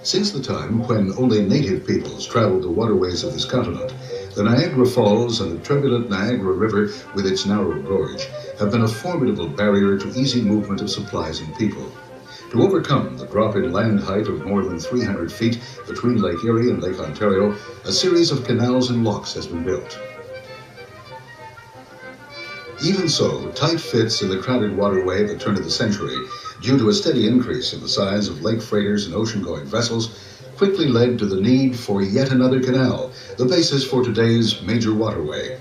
Since the time when only native peoples traveled the waterways of this continent, the Niagara Falls and the turbulent Niagara River with its narrow gorge have been a formidable barrier to easy movement of supplies and people. To overcome the drop in land height of more than 300 feet between Lake Erie and Lake Ontario, a series of canals and locks has been built. Even so, tight fits in the crowded waterway at the turn of the century, due to a steady increase in the size of lake freighters and ocean-going vessels, quickly led to the need for yet another canal, the basis for today's major waterway.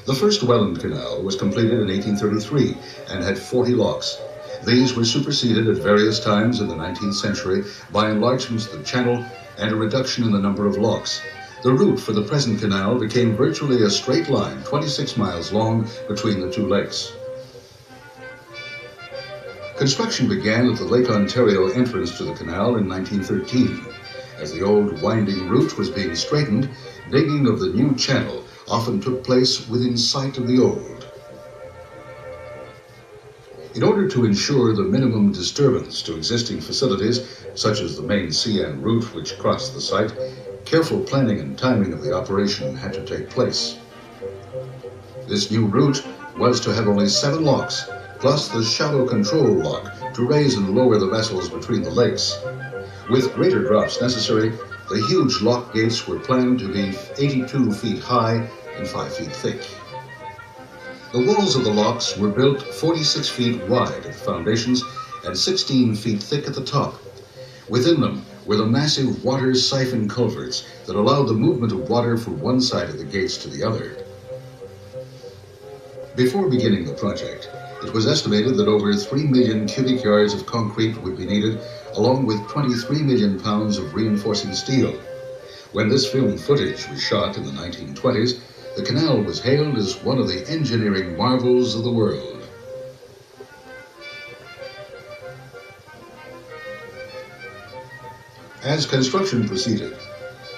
The first Welland Canal was completed in 1833 and had 40 locks. These were superseded at various times in the 19th century by enlargements of the channel and a reduction in the number of locks. The route for the present canal became virtually a straight line, 26 miles long, between the two lakes. Construction began at the Lake Ontario entrance to the canal in 1913. As the old winding route was being straightened, digging of the new channel often took place within sight of the old. In order to ensure the minimum disturbance to existing facilities, such as the main CN route which crossed the site, careful planning and timing of the operation had to take place. This new route was to have only 7 locks, plus the shallow control lock to raise and lower the vessels between the lakes. With greater drops necessary, the huge lock gates were planned to be 82 feet high and 5 feet thick. The walls of the locks were built 46 feet wide at the foundations and 16 feet thick at the top. Within them were the massive water siphon culverts that allowed the movement of water from one side of the gates to the other. Before beginning the project, it was estimated that over 3 million cubic yards of concrete would be needed, along with 23 million pounds of reinforcing steel. When this film footage was shot in the 1920s, the canal was hailed as one of the engineering marvels of the world. As construction proceeded,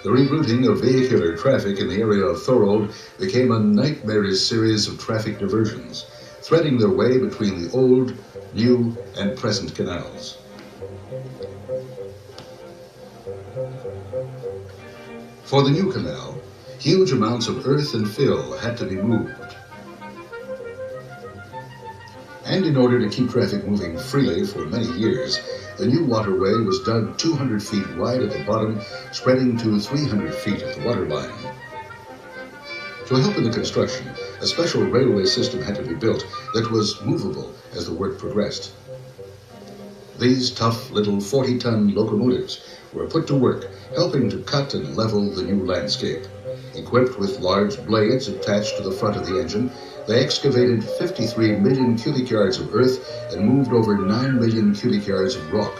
the rerouting of vehicular traffic in the area of Thorold became a nightmarish series of traffic diversions, threading their way between the old, new, and present canals. For the new canal, huge amounts of earth and fill had to be moved. And in order to keep traffic moving freely for many years, the new waterway was dug 200 feet wide at the bottom, spreading to 300 feet at the waterline. To help in the construction, a special railway system had to be built that was movable as the work progressed. These tough little 40-ton locomotives were put to work, helping to cut and level the new landscape. Equipped with large blades attached to the front of the engine, they excavated 53 million cubic yards of earth and moved over 9 million cubic yards of rock.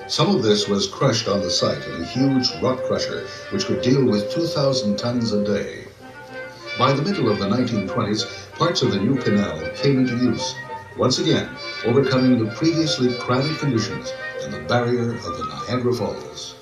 Some of this was crushed on the site in a huge rock crusher which could deal with 2,000 tons a day. By the middle of the 1920s, parts of the new canal came into use, once again overcoming the previously crowded conditions and the barrier of the Niagara Falls.